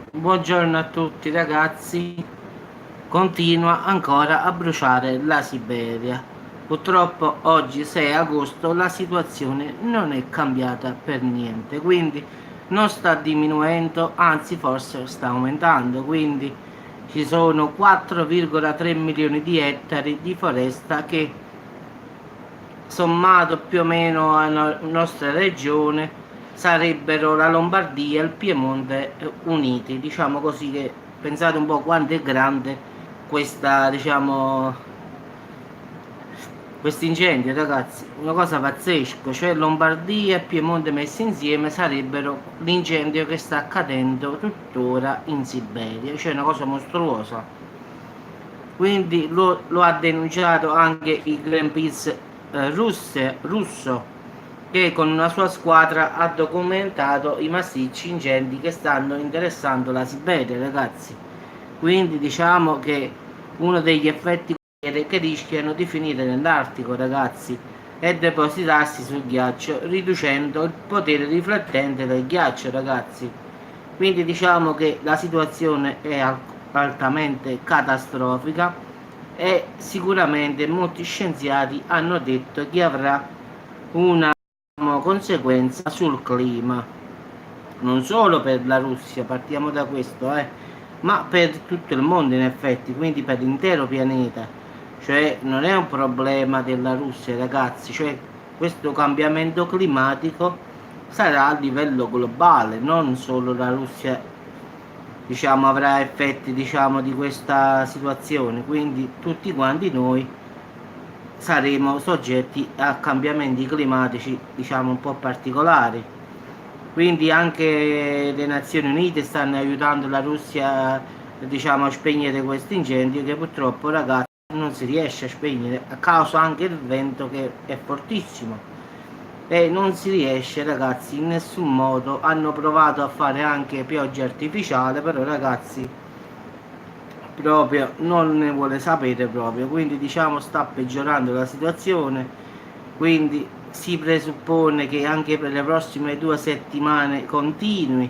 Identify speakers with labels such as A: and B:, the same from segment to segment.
A: Buongiorno a tutti ragazzi, continua ancora a bruciare la Siberia. Purtroppo oggi 6 agosto la situazione non è cambiata per niente, quindi non sta diminuendo, anzi forse sta aumentando, quindi ci sono 4,3 milioni di ettari di foresta che sommato più o meno alla nostra regione sarebbero la Lombardia e il Piemonte uniti, diciamo così, che pensate un po' quanto è grande questa, diciamo, questo incendio, ragazzi, una cosa pazzesca, cioè Lombardia e Piemonte messi insieme sarebbero l'incendio che sta accadendo tuttora in Siberia, cioè una cosa mostruosa. Quindi lo ha denunciato anche il Greenpeace russo, che con una sua squadra ha documentato i massicci incendi che stanno interessando la Siberia, ragazzi. Quindi diciamo che uno degli effetti che rischiano di finire nell'Artico, ragazzi, e depositarsi sul ghiaccio, riducendo il potere riflettente del ghiaccio, ragazzi. Quindi diciamo che la situazione è altamente catastrofica e sicuramente molti scienziati hanno detto che avrà una conseguenza sul clima, non solo per la Russia, partiamo da questo, ma per tutto il mondo in effetti, quindi per l'intero pianeta. Cioè non è un problema della Russia, ragazzi, cioè questo cambiamento climatico sarà a livello globale, non solo la Russia, diciamo, avrà effetti, diciamo, di questa situazione, quindi tutti quanti noi saremo soggetti a cambiamenti climatici, diciamo, un po' particolari. Quindi anche le Nazioni Unite stanno aiutando la Russia, diciamo, a spegnere questo incendio che purtroppo, ragazzi, non si riesce a spegnere a causa anche del vento che è fortissimo e non si riesce, ragazzi, in nessun modo. Hanno provato a fare anche pioggia artificiale, però, ragazzi, proprio non ne vuole sapere proprio, quindi diciamo sta peggiorando la situazione, quindi si presuppone che anche per le prossime 2 settimane continui,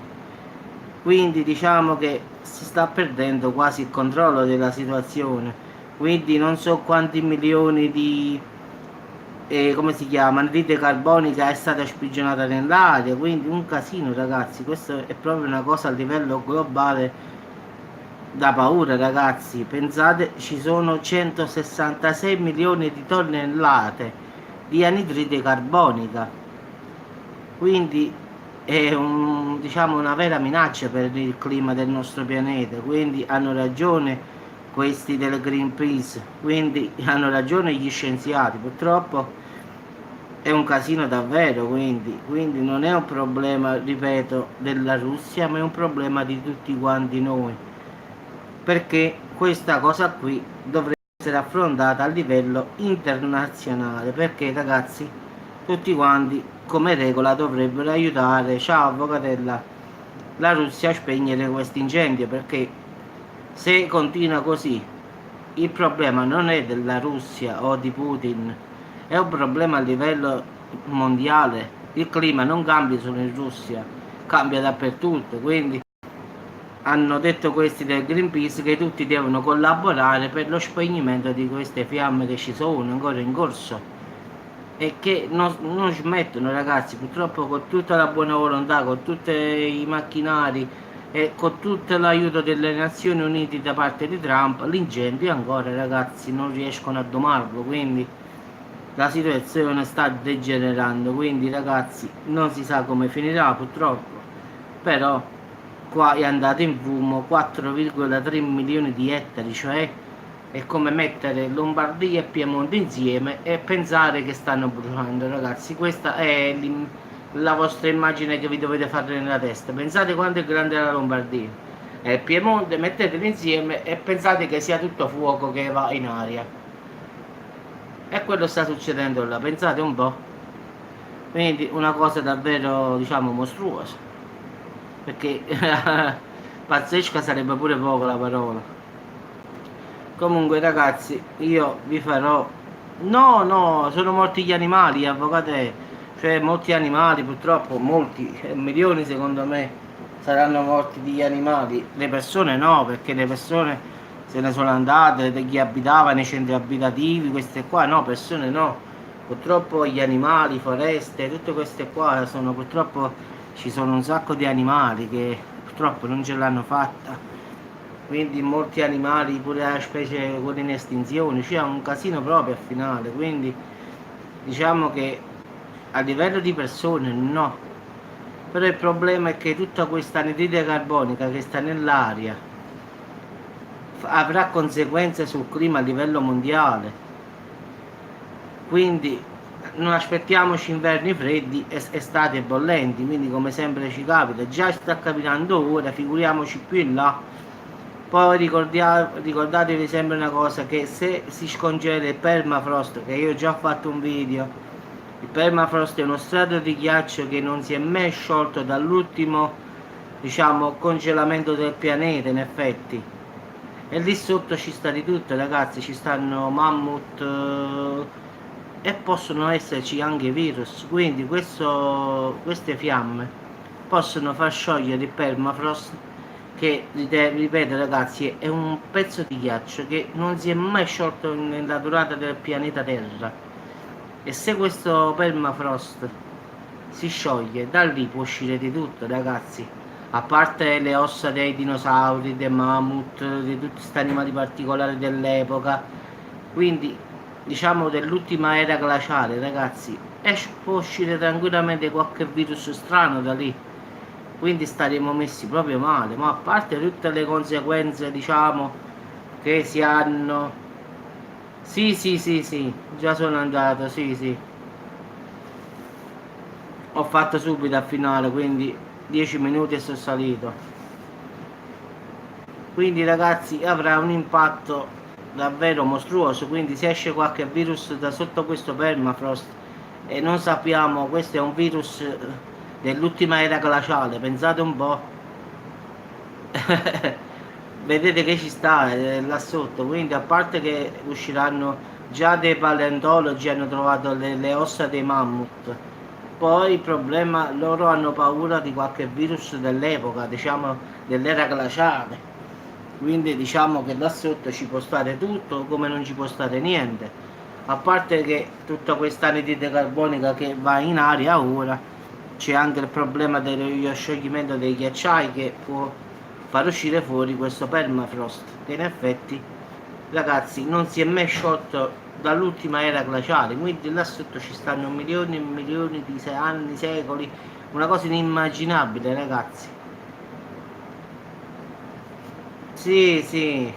A: quindi diciamo che si sta perdendo quasi il controllo della situazione, quindi non so quanti milioni di come si chiama, anidride carbonica è stata sprigionata nell'aria, quindi un casino, ragazzi, questo è proprio una cosa a livello globale da paura, ragazzi. Pensate, ci sono 166 milioni di tonnellate di anidride carbonica, quindi è diciamo, una vera minaccia per il clima del nostro pianeta, quindi hanno ragione questi del Greenpeace, quindi hanno ragione gli scienziati. Purtroppo è un casino davvero, quindi non è un problema, ripeto, della Russia, ma è un problema di tutti quanti noi, perché questa cosa qui dovrebbe essere affrontata a livello internazionale, perché ragazzi tutti quanti come regola dovrebbero aiutare, ciao avvocatella, la Russia a spegnere questo incendio, perché se continua così il problema non è della Russia o di Putin, è un problema a livello mondiale. Il clima non cambia solo in Russia, cambia dappertutto, quindi hanno detto questi del Greenpeace che tutti devono collaborare per lo spegnimento di queste fiamme che ci sono ancora in corso e che non smettono, ragazzi. Purtroppo con tutta la buona volontà, con tutti i macchinari e con tutto l'aiuto delle Nazioni Unite da parte di Trump, l'incendio ancora, ragazzi, non riescono a domarlo, quindi la situazione sta degenerando, quindi ragazzi non si sa come finirà purtroppo, però qua è andato in fumo 4,3 milioni di ettari, cioè è come mettere Lombardia e Piemonte insieme e pensare che stanno bruciando, ragazzi. Questa è la vostra immagine che vi dovete fare nella testa. Pensate quanto è grande la Lombardia e il Piemonte, metteteli insieme e pensate che sia tutto fuoco che va in aria. E quello sta succedendo là, pensate un po'. Quindi una cosa davvero, diciamo, mostruosa, perché pazzesca sarebbe pure poco la parola. Comunque ragazzi, io vi farò, no no, sono morti gli animali, avvocate, cioè molti animali purtroppo, molti, milioni secondo me, saranno morti degli animali, le persone no, perché le persone se ne sono andate, chi abitava nei centri abitativi, queste qua no, persone no. Purtroppo gli animali, foreste, tutte queste qua sono purtroppo, ci sono un sacco di animali che purtroppo non ce l'hanno fatta, quindi molti animali, pure la specie quelle in estinzione, c'è un casino proprio a finale, quindi diciamo che a livello di persone no, però il problema è che tutta questa anidride carbonica che sta nell'aria avrà conseguenze sul clima a livello mondiale, quindi non aspettiamoci inverni freddi e estati bollenti, quindi come sempre ci capita, già sta capitando ora, figuriamoci più in là. Poi ricordatevi sempre una cosa, che se si scongela il permafrost, che io ho già fatto un video, il permafrost è uno strato di ghiaccio che non si è mai sciolto dall'ultimo, diciamo, congelamento del pianeta in effetti, e lì sotto ci sta di tutto ragazzi, ci stanno mammut e possono esserci anche virus, quindi queste fiamme possono far sciogliere il permafrost, che ripeto ragazzi è un pezzo di ghiaccio che non si è mai sciolto nella durata del pianeta Terra, e se questo permafrost si scioglie, da lì può uscire di tutto ragazzi, a parte le ossa dei dinosauri, dei mammut, di tutti questi animali particolari dell'epoca, quindi diciamo dell'ultima era glaciale ragazzi, può uscire tranquillamente qualche virus strano da lì, quindi staremo messi proprio male, ma a parte tutte le conseguenze diciamo che si hanno. Sì, sì, sì, sì, già sono andato, sì, sì, ho fatto subito a finale, quindi 10 minuti e sono salito, quindi ragazzi avrà un impatto davvero mostruoso, quindi se esce qualche virus da sotto questo permafrost e non sappiamo, questo è un virus dell'ultima era glaciale, pensate un po'. Vedete che ci sta là sotto, quindi a parte che usciranno, già dei paleontologi hanno trovato le ossa dei mammut, poi il problema, loro hanno paura di qualche virus dell'epoca, diciamo dell'era glaciale, quindi diciamo che là sotto ci può stare tutto come non ci può stare niente, a parte che tutta questa anidride carbonica che va in aria ora, c'è anche il problema dello scioglimento dei ghiacciai che può far uscire fuori questo permafrost, che in effetti ragazzi non si è mai sciolto dall'ultima era glaciale, quindi là sotto ci stanno milioni e milioni di anni, secoli, una cosa inimmaginabile ragazzi. Sì, sì,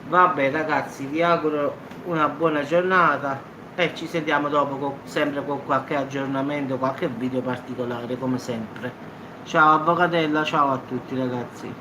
A: vabbè ragazzi, vi auguro una buona giornata e ci sentiamo dopo sempre con qualche aggiornamento, qualche video particolare come sempre. Ciao Avvocatella, ciao a tutti ragazzi.